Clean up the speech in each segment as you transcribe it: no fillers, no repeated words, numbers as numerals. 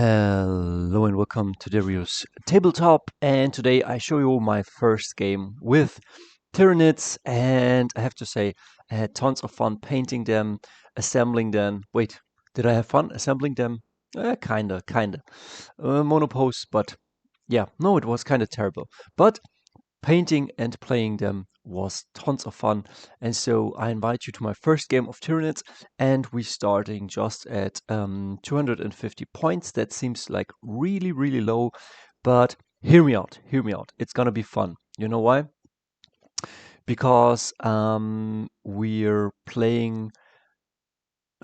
Hello and welcome to Dario's Tabletop, and today I show you my first game with Tyranids, and I have to say I had tons of fun painting them, assembling them. Wait, did I have fun assembling them? Kinda. Monopose, but yeah, no, it was kinda terrible. But painting and playing them was tons of fun, and so I invite you to my first game of Tyranids, and we're starting just at 250 points. That seems like really low, but hear me out, it's gonna be fun. You know why? Because we're playing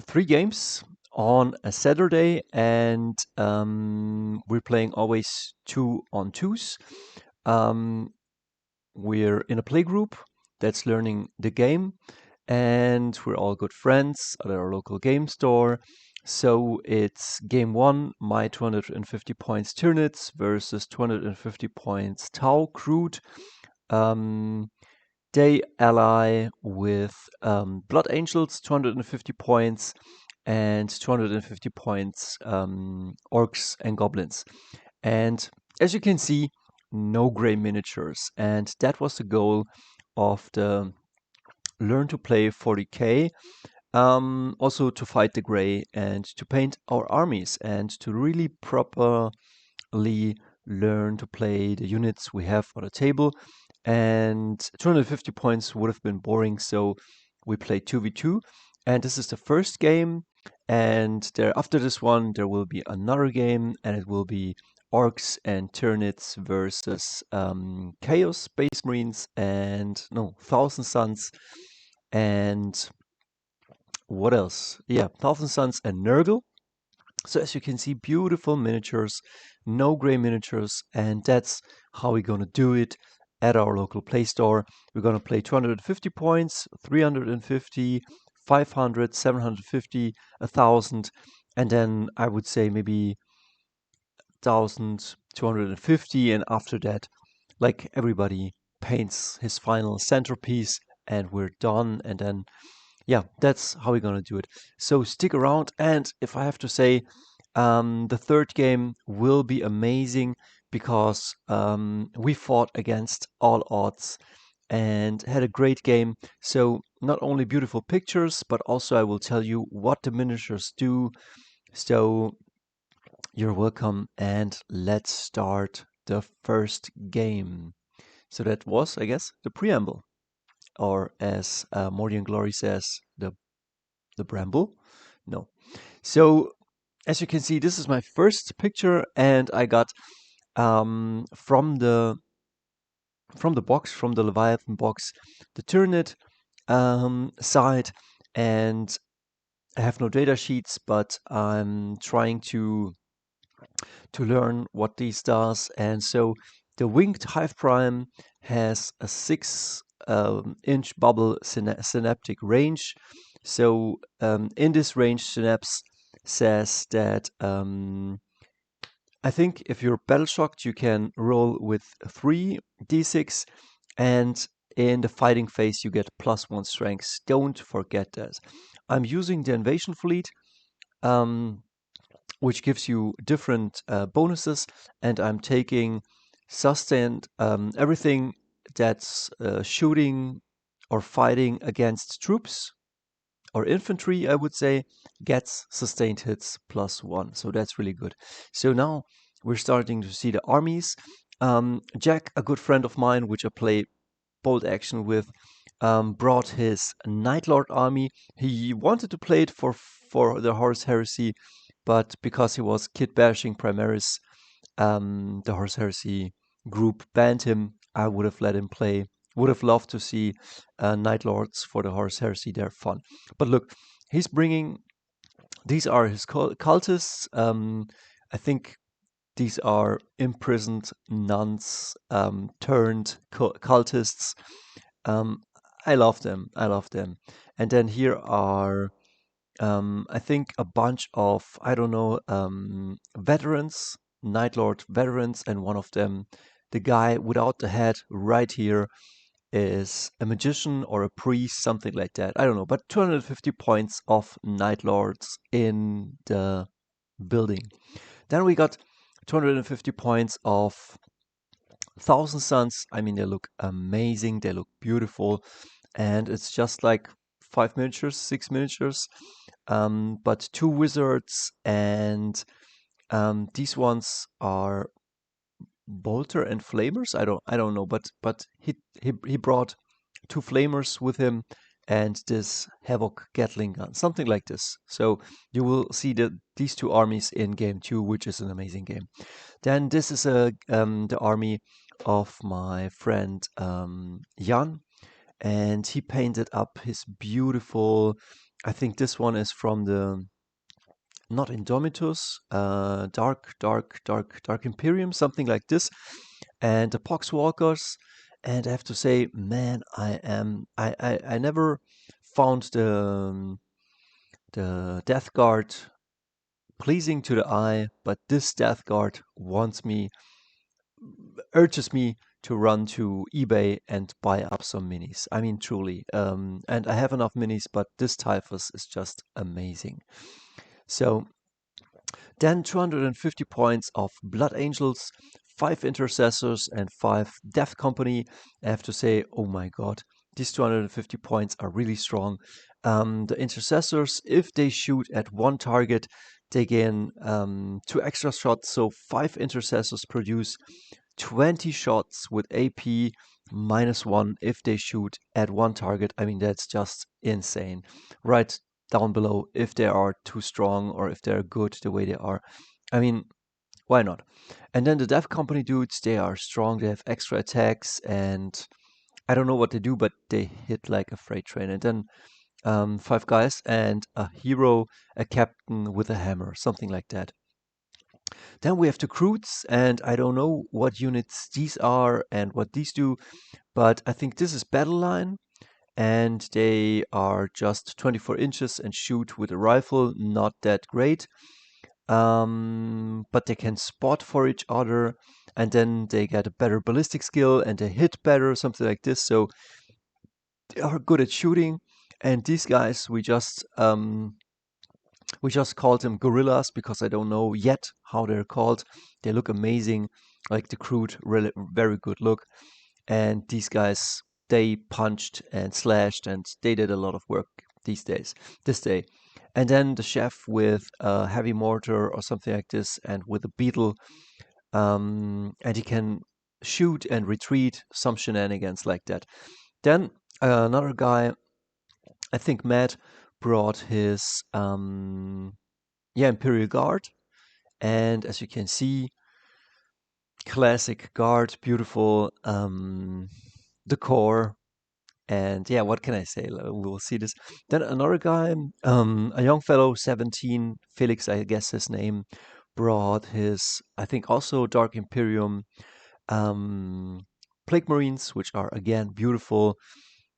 3 games on a Saturday, and we're playing always 2-on-2s. We're in a playgroup that's learning the game, and we're all good friends at our local game store. So it's game 1, my 250 points Tyranids versus 250 points Tau Kroot. They ally with Blood Angels, 250 points, and 250 points Orks and Goblins. And as you can see, no gray miniatures, and that was the goal of the Learn to Play 40k. Also to fight the gray and to paint our armies and to really properly learn to play the units we have on the table. And 250 points would have been boring, so we played 2v2, and this is the first game. And after this one there will be another game, and it will be Orks and Tyranids versus Chaos Space Marines and Thousand Suns and what else? Yeah, Thousand Suns and Nurgle. So as you can see, beautiful miniatures, no gray miniatures, and that's how we're gonna do it at our local play store. We're gonna play 250 points, 350, 500, 750, 1,000, and then I would say maybe 1,250, and after that, like, everybody paints his final centerpiece and we're done. And then yeah, that's how we're gonna do it. So stick around, and if I have to say, the third game will be amazing because we fought against all odds and had a great game. So not only beautiful pictures, but also I will tell you what the miniatures do. So you're welcome, and let's start the first game. So that was, I guess, the preamble, or as Morty and Glory says, the bramble. No. So as you can see, this is my first picture, and I got from the box, from the Leviathan box, the Tyranid side, and I have no data sheets, but I'm trying to learn what these does. And so the winged hive prime has a 6-inch bubble synaptic range. So in this range, Synapse says that I think if you're battle shocked, you can roll with 3d6, and in the fighting phase you get +1 strength. Don't forget that. I'm using the invasion fleet, which gives you different bonuses, and I'm taking sustained everything that's shooting or fighting against troops or infantry, I would say, gets sustained hits +1. So that's really good. So now we're starting to see the armies. Jack, a good friend of mine, which I play bold action with, brought his Night Lord army. He wanted to play it for the Horus Heresy, but because he was kit bashing Primaris, the Horus Heresy group banned him. I would have let him play. Would have loved to see Night Lords for the Horus Heresy. They're fun. But look, he's bringing. These are his cultists. I think these are imprisoned nuns turned cultists. I love them. And then here are, I think, a bunch of, I don't know, veterans, Night Lord veterans, and one of them, the guy without the head right here, is a magician or a priest, something like that. I don't know, but 250 points of Night Lords in the building. Then we got 250 points of Thousand Suns. I mean, they look amazing. They look beautiful. And it's just like 5 miniatures, 6 miniatures. But 2 wizards, and these ones are bolter and flamers. I don't know, but he brought 2 flamers with him and this havoc gatling gun, something like this. So you will see these 2 armies in game 2, which is an amazing game. Then this is the army of my friend Jan, and he painted up his beautiful. I think this one is from the not Indomitus, Dark Imperium, something like this, and the Poxwalkers. And I have to say, man, I never found the Death Guard pleasing to the eye, but this Death Guard urges me to run to eBay and buy up some minis. I mean, truly. And I have enough minis, but this Typhus is just amazing. So then 250 points of Blood Angels, 5 Intercessors, and 5 Death Company. I have to say, oh my god, these 250 points are really strong. The Intercessors, if they shoot at 1 target, they gain 2 extra shots. So 5 Intercessors produce 20 shots with AP -1 if they shoot at 1 target. I mean, that's just insane. Right down below if they are too strong or if they're good the way they are. I mean, why not? And then the Death Company dudes, they are strong, they have extra attacks, and I don't know what they do, but they hit like a freight train. And then 5 guys and a hero, a captain with a hammer, something like that. Then we have the Kroots, and I don't know what units these are and what these do, but I think this is Battle Line, and they are just 24 inches and shoot with a rifle, not that great. But they can spot for each other, and then they get a better ballistic skill and they hit better, something like this. So they are good at shooting. And these guys, we just called them gorillas because I don't know yet how they're called. They look amazing, like the Kroot, really very good look. And these guys, they punched and slashed and they did a lot of work this day. And then the chef with a heavy mortar or something like this, and with a beetle, and he can shoot and retreat, some shenanigans like that. Then another guy, I think Matt, brought his Imperial Guard, and as you can see, classic guard, beautiful decor. And yeah, what can I say? We'll see this. Then another guy, a young fellow, 17, Felix, I guess his name, brought his, I think also Dark Imperium Plague Marines, which are again beautiful.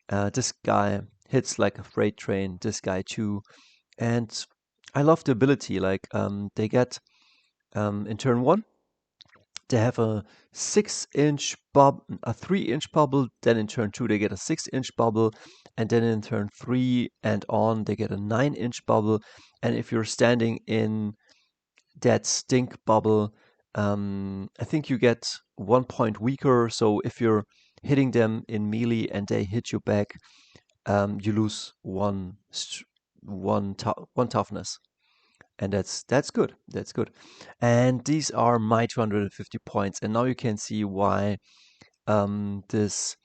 This guy hits like a freight train, this guy too. And I love the ability, like they get in turn 1, they have a 6-inch bubble, a 3-inch bubble. Then in turn 2, they get a 6-inch bubble, and then in turn 3 and on, they get a 9-inch bubble. And if you're standing in that stink bubble, I think you get 1 point weaker. So if you're hitting them in melee and they hit you back, you lose one toughness. And that's good. That's good. And these are my 250 points. And now you can see why this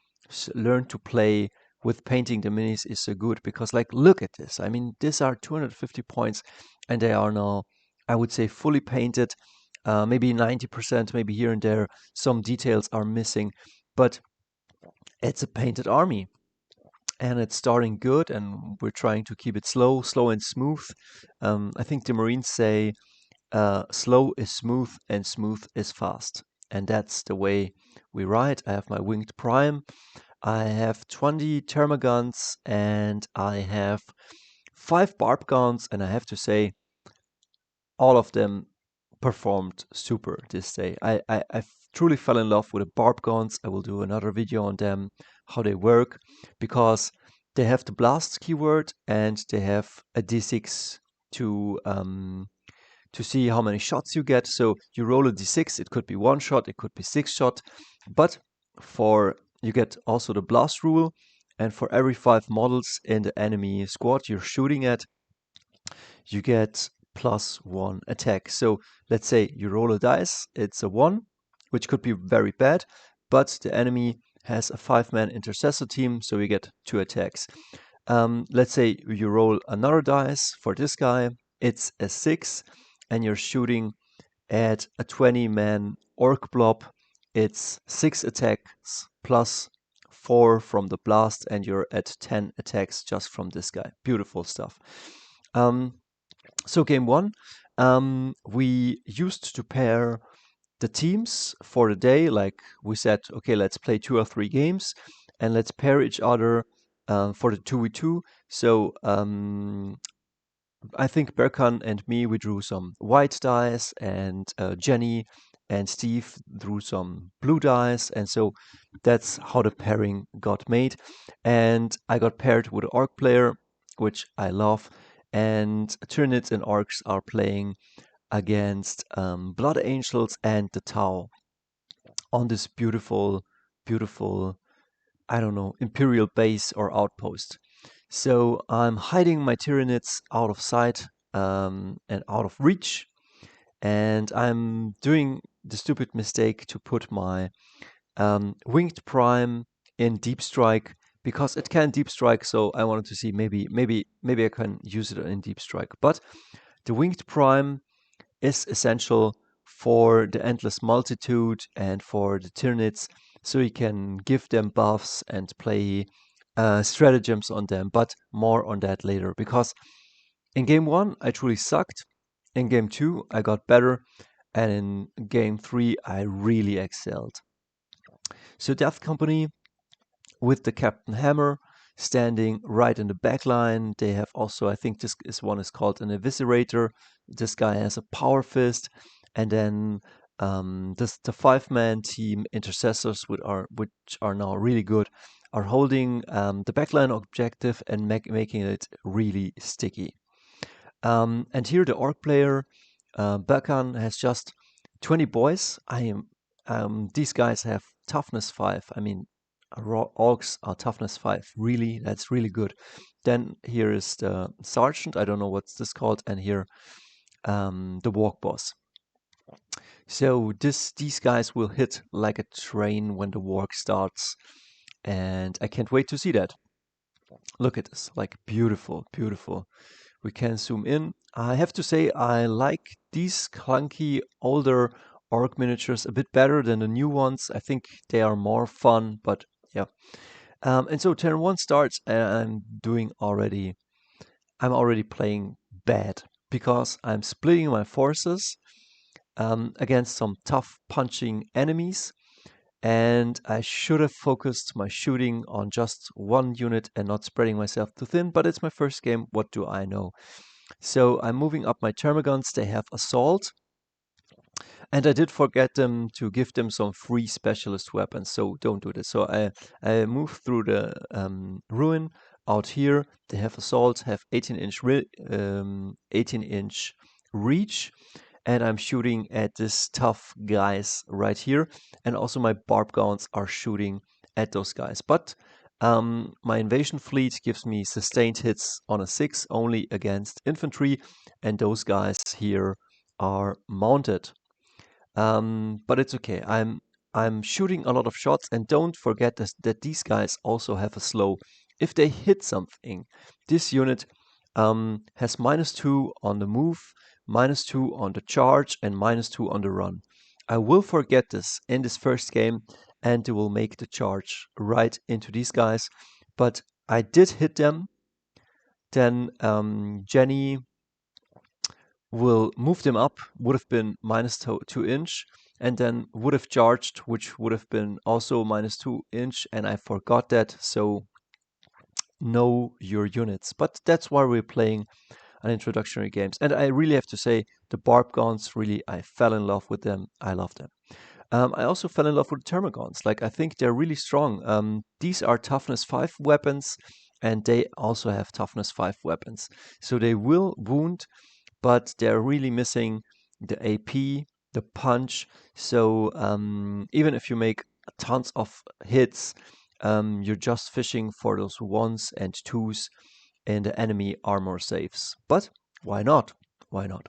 learn to play with painting the minis is so good. Because like, look at this. I mean, these are 250 points, and they are now, I would say, fully painted. Maybe 90%, maybe here and there, some details are missing. But it's a painted army. And it's starting good, and we're trying to keep it slow and smooth. I think the Marines say slow is smooth and smooth is fast. And that's the way we ride. I have my Winged Prime. I have 20 Termagaunts, and I have 5 Barbgaunts, and I have to say, all of them performed super this day. I truly fell in love with the Barbgaunts. I will do another video on them, how they work, because they have the blast keyword and they have a d6 to to see how many shots you get. So you roll a d6, it could be 1 shot, it could be 6 shot, but you get also the blast rule, and for every 5 models in the enemy squad you're shooting at, you get +1 attack. So let's say you roll a dice, it's a 1, which could be very bad, but the enemy has a 5-man intercessor team, so you get 2 attacks. Let's say you roll another dice for this guy, it's a 6, and you're shooting at a 20-man orc blob. It's 6 attacks +4 from the blast, and you're at 10 attacks just from this guy. Beautiful stuff. So game 1, we used to pair the teams for the day. Like we said, okay, let's play 2 or 3 games, and let's pair each other for the 2v2. So I think Berkan and me, we drew some white dice, and Jenny and Steve drew some blue dice, and so that's how the pairing got made. And I got paired with an orc player, which I love, and Tyranids and orcs are playing against Blood Angels and the Tau on this beautiful, beautiful, I don't know, Imperial base or outpost. So I'm hiding my Tyranids out of sight and out of reach, and I'm doing the stupid mistake to put my Winged Prime in Deep Strike, because it can Deep Strike, so I wanted to see maybe I can use it in Deep Strike. But the Winged Prime is essential for the Endless Multitude and for the Tyranids, so you can give them buffs and play stratagems on them, but more on that later, because in game 1 I truly sucked, in game 2 I got better, and in game 3 I really excelled. So Death Company with the Captain Hammer standing right in the back line. They have also, I think this one is called an Eviscerator. This guy has a Power Fist. And then the 5-man team Intercessors, which are now really good, are holding the backline objective and making it really sticky. And here the Orc player, Bakan, has just 20 boys. These guys have toughness 5. I mean, orcs are toughness 5. Really, that's really good. Then here is the sergeant. I don't know what's this called. And here the walk boss. So these guys will hit like a train when the walk starts, and I can't wait to see that. Look at this, like beautiful, beautiful. We can zoom in. I have to say I like these clunky older orc miniatures a bit better than the new ones. I think they are more fun, but yeah. And so turn 1 starts, and I'm already playing bad, because I'm splitting my forces against some tough punching enemies, and I should have focused my shooting on just 1 unit and not spreading myself too thin, but it's my first game, what do I know? So I'm moving up my Termagaunts. They have Assault, and I did forget to give them some free specialist weapons, so don't do this. So I move through the ruin out here. They have Assault, have 18-inch 18-inch reach, and I'm shooting at this tough guys right here, and also my Barbgaunts are shooting at those guys. But my invasion fleet gives me sustained hits on a 6 only against infantry, and those guys here are mounted. But it's okay. I'm shooting a lot of shots, and don't forget that these guys also have a slow. If they hit something, this unit has -2 on the move, -2 on the charge, and -2 on the run. I will forget this in this first game, and they will make the charge right into these guys. But I did hit them. Then Jenny will move them up, would have been -2 inch, and then would have charged, which would have been also -2 inch, and I forgot that. So know your units. But that's why we're playing an introductory games. And I really have to say, the Barbgaunts, really, I fell in love with them. I love them. I also fell in love with Termagaunts. Like, I think they're really strong. These are toughness 5 weapons, and they also have toughness 5 weapons. So they will wound, but they're really missing the AP, the punch. So even if you make tons of hits, you're just fishing for those ones and twos in the enemy armor saves. But why not? Why not?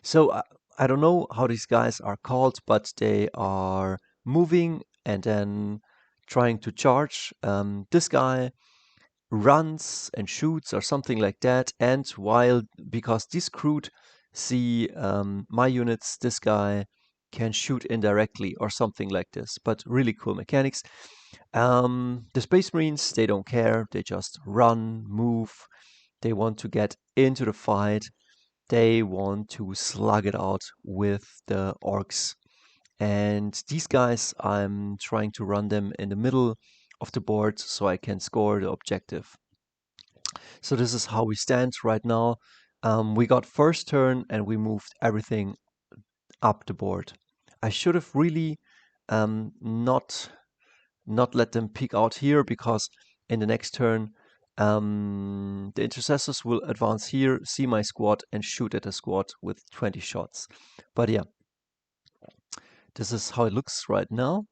So I don't know how these guys are called, but they are moving and then trying to charge. This guy runs and shoots or something like that. And while, because this Kroot see my units, this guy can shoot indirectly or something like this. But really cool mechanics. The Space Marines, they don't care. They just run, move. They want to get into the fight. They want to slug it out with the Orks. And these guys, I'm trying to run them in the middle of the board so I can score the objective. So this is how we stand right now. We got first turn and we moved everything up the board. I should have really not let them peek out here, because in the next turn the intercessors will advance here, see my squad, and shoot at the squad with 20 shots. But yeah, this is how it looks right now.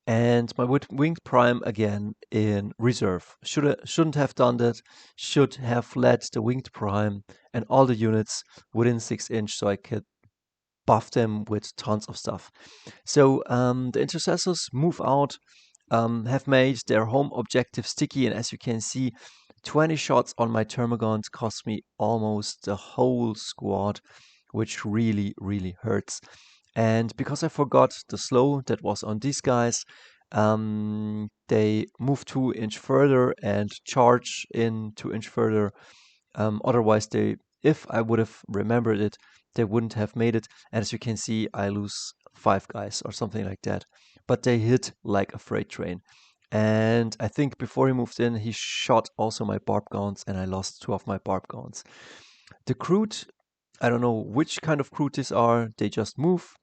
And my winged prime again in reserve. Shouldn't have done that. Should have led the winged prime and all the units within 6 inch so I could buff them with tons of stuff. So the intercessors move out, have made their home objective sticky, and as you can see, 20 shots on my Termagaunt cost me almost the whole squad, which really, really hurts. And because I forgot the slow that was on these guys, they move 2 inch further and charge in 2 inch further. Otherwise, if I would have remembered it, they wouldn't have made it. And as you can see, I lose 5 guys or something like that. But they hit like a freight train. And I think before he moved in, he shot also my Barbgaunts, and I lost 2 of my Barbgaunts. The Kroot, I don't know which kind of Kroot these are. They just move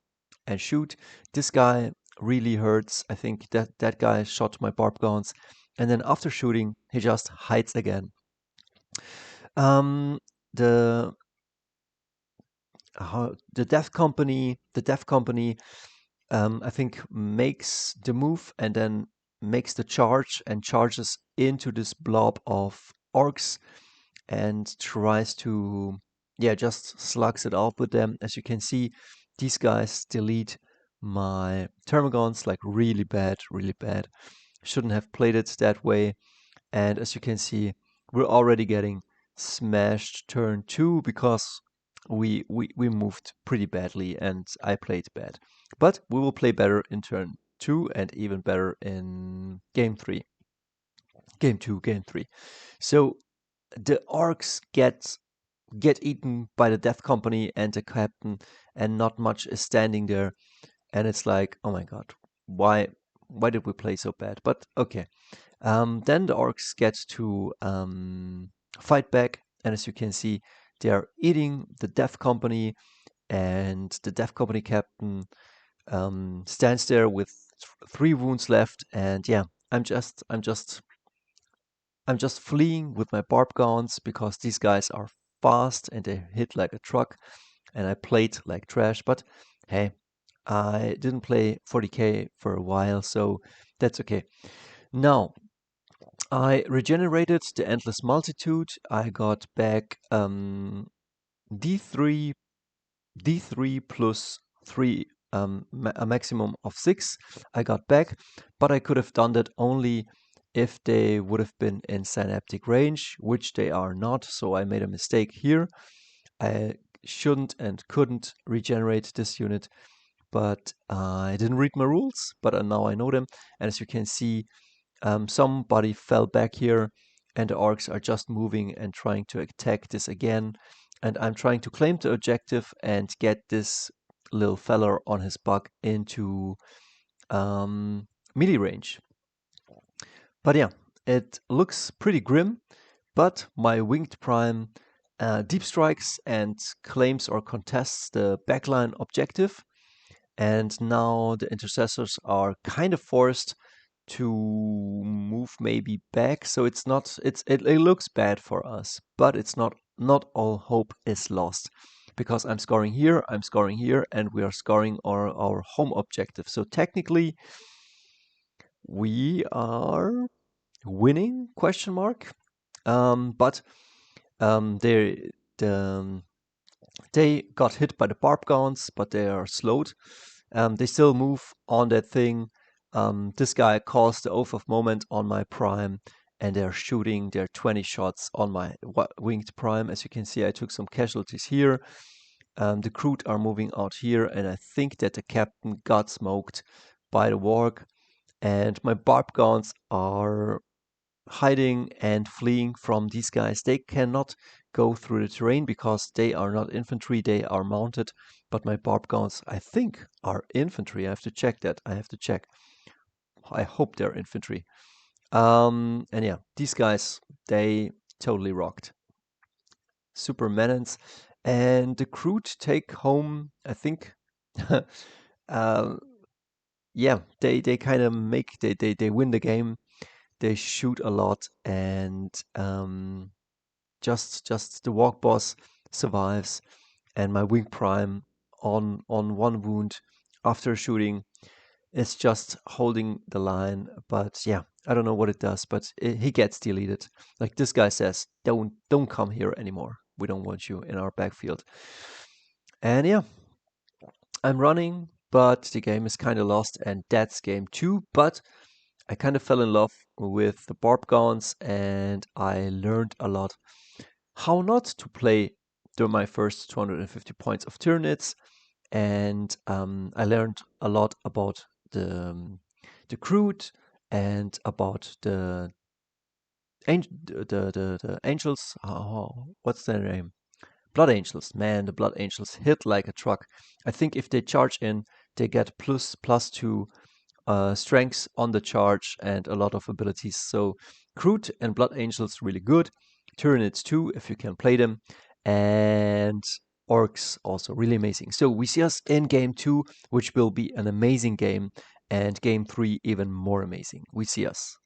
and shoot. This guy really hurts. I think that guy shot my Barbgaunts, and then after shooting, he just hides again. Um, the the Death Company, I think makes the move and then makes the charge and charges into this blob of Orks and tries to, yeah, just slugs it out with them. As you can see, these guys delete my Termagaunts like really bad, really bad. Shouldn't have played it that way. And as you can see, we're already getting smashed turn 2 because we moved pretty badly and I played bad. But we will play better in turn 2 and even better in game 3. Game 2, game 3. So the Orks get eaten by the Death Company and the captain, and not much is standing there. And it's like, oh my god, why did we play so bad? But okay. Then the Orks get to fight back, and as you can see, they are eating the Death Company, and the Death Company captain stands there with 3 wounds left. And yeah, I'm just fleeing with my Barbgaunts because these guys are fast and they hit like a truck, and I played like trash. But hey, I didn't play 40k for a while, so that's okay. Now, I regenerated the Endless Multitude. I got back D3 plus 3, a maximum of 6 I got back, but I could have done that only if they would have been in synaptic range, which they are not, so I made a mistake here. I shouldn't and couldn't regenerate this unit, but I didn't read my rules, but now I know them. And as you can see, somebody fell back here, and the Orks are just moving and trying to attack this again. And I'm trying to claim the objective and get this little feller on his bug into melee range. But yeah, it looks pretty grim, but my winged prime deep strikes and claims or contests the backline objective. And now the intercessors are kind of forced to move maybe back. So it's not, it looks bad for us, but it's not not all hope is lost, because I'm scoring here, and we are scoring our home objective. So technically, we are winning, question mark. But they got hit by the Barbgaunts, but they are slowed. They still move on that thing. This guy calls the Oath of Moment on my Prime, and they're shooting their 20 shots on my winged Prime. As you can see, I took some casualties here. The Kroot are moving out here, and I think that the captain got smoked by the Warg. And my Barbgaunts are hiding and fleeing from these guys. They cannot go through the terrain because they are not infantry, they are mounted. But my Barbgaunts, I think, are infantry. I have to check that. I have to check. I hope they're infantry. And yeah, these guys, they totally rocked. Super Menons. And the Kroot take home, I think, yeah, they kind of make, they win the game. They shoot a lot, and just the walk boss survives, and my wing prime on one wound after shooting is just holding the line. But yeah, I don't know what it does, but he gets deleted. Like this guy says, don't come here anymore. We don't want you in our backfield. And yeah, I'm running, but the game is kind of lost, and that's game 2. But I kind of fell in love with the Barbgaunts, and I learned a lot how not to play my first 250 points of Tyranids, and I learned a lot about the Kroot and about the angels. What's their name? Blood Angels. Man, the Blood Angels hit like a truck. I think if they charge in, they get +2 strengths on the charge and a lot of abilities. So Kroot and Blood Angels really good. Tyranids too, if you can play them. And Orks also really amazing. So we see us in game 2, which will be an amazing game, and game 3 even more amazing. We see us.